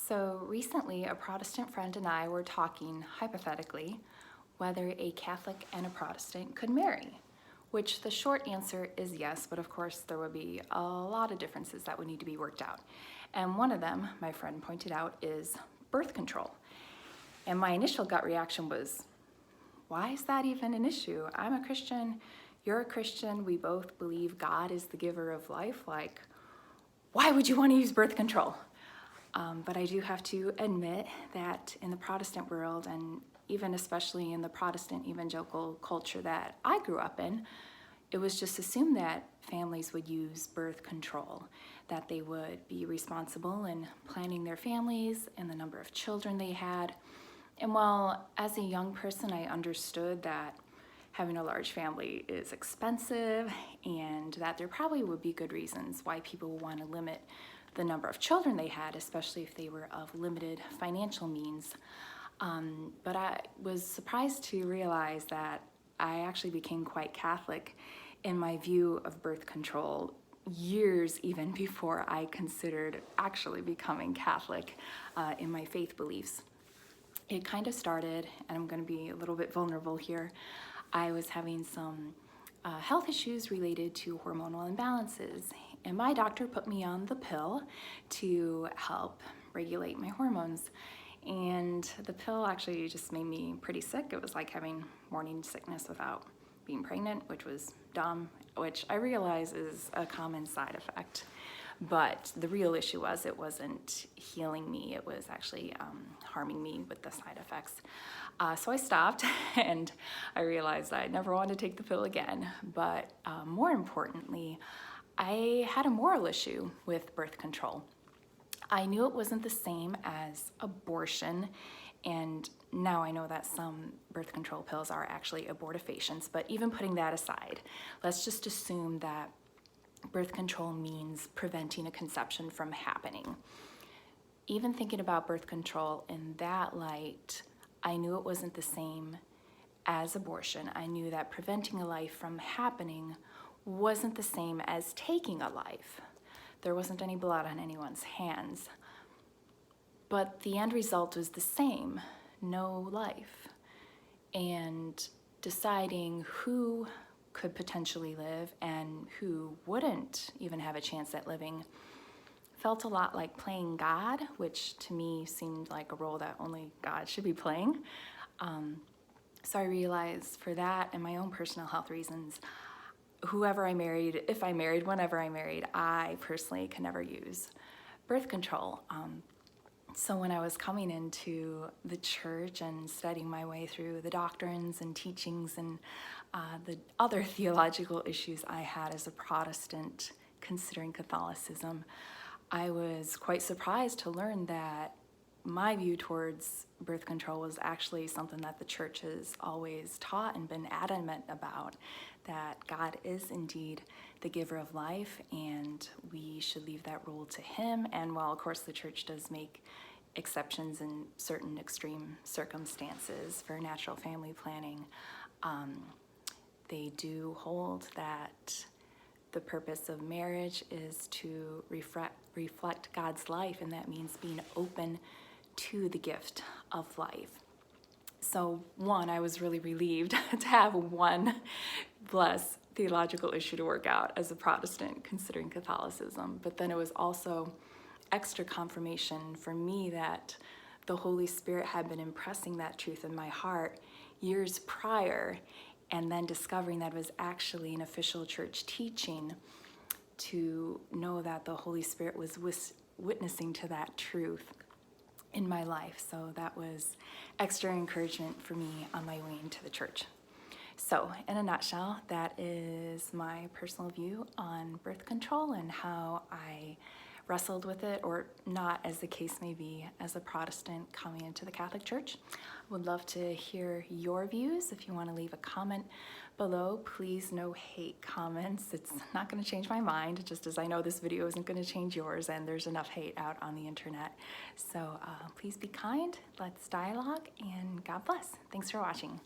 So recently, a Protestant friend and I were talking, hypothetically, whether a Catholic and a Protestant could marry, which the short answer is yes, but of course there would be a lot of differences that would need to be worked out. And one of them, my friend pointed out, is birth control. And my initial gut reaction was, why is that even an issue? I'm a Christian, you're a Christian, we both believe God is the giver of life. Like, why would you want to use birth control? But I do have to admit that in the Protestant world, and even especially in the Protestant evangelical culture that I grew up in, it was just assumed that families would use birth control, that they would be responsible in planning their families and the number of children they had. And while as a young person I understood that having a large family is expensive and that there probably would be good reasons why people would want to limit the number of children they had, especially if they were of limited financial means. But I was surprised to realize that I actually became quite Catholic in my view of birth control years even before I considered actually becoming Catholic in my faith beliefs. It kind of started, and I'm going to be a little bit vulnerable here, I was having some health issues related to hormonal imbalances, and my doctor put me on the pill to help regulate my hormones. And the pill actually just made me pretty sick. It was like having morning sickness without being pregnant, which was dumb, which I realize is a common side effect. But the real issue was it wasn't healing me, it was actually harming me with the side effects. So I stopped and I realized I never wanted to take the pill again. But more importantly, I had a moral issue with birth control. I knew it wasn't the same as abortion, and now I know that some birth control pills are actually abortifacients, but even putting that aside, let's just assume that birth control means preventing a conception from happening. Even thinking about birth control in that light, I knew it wasn't the same as abortion. I knew that preventing a life from happening wasn't the same as taking a life. There wasn't any blood on anyone's hands. But the end result was the same, no life. And deciding who could potentially live and who wouldn't even have a chance at living felt a lot like playing God, which to me seemed like a role that only God should be playing. So I realized for that and my own personal health reasons, whoever I married, if I married, whenever I married, I personally can never use birth control. So when I was coming into the church and studying my way through the doctrines and teachings and the other theological issues I had as a Protestant considering Catholicism, I was quite surprised to learn that my view towards birth control was actually something that the church has always taught and been adamant about, that God is indeed the giver of life and we should leave that role to him. And while of course the church does make exceptions in certain extreme circumstances for natural family planning, they do hold that the purpose of marriage is to reflect God's life, and that means being open to the gift of life. So one, I was really relieved to have one less theological issue to work out as a Protestant considering Catholicism, but then it was also extra confirmation for me that the Holy Spirit had been impressing that truth in my heart years prior, and then discovering that it was actually an official church teaching, to know that the Holy Spirit was witnessing to that truth in my life. So that was extra encouragement for me on my way into the church. So in a nutshell, that is my personal view on birth control and how I wrestled with it, or not, as the case may be, as a Protestant coming into the Catholic Church. Would love to hear your views. If you want to leave a comment below, please no hate comments. It's not going to change my mind, just as I know this video isn't going to change yours, and there's enough hate out on the internet. So please be kind, let's dialogue, and God bless. Thanks for watching.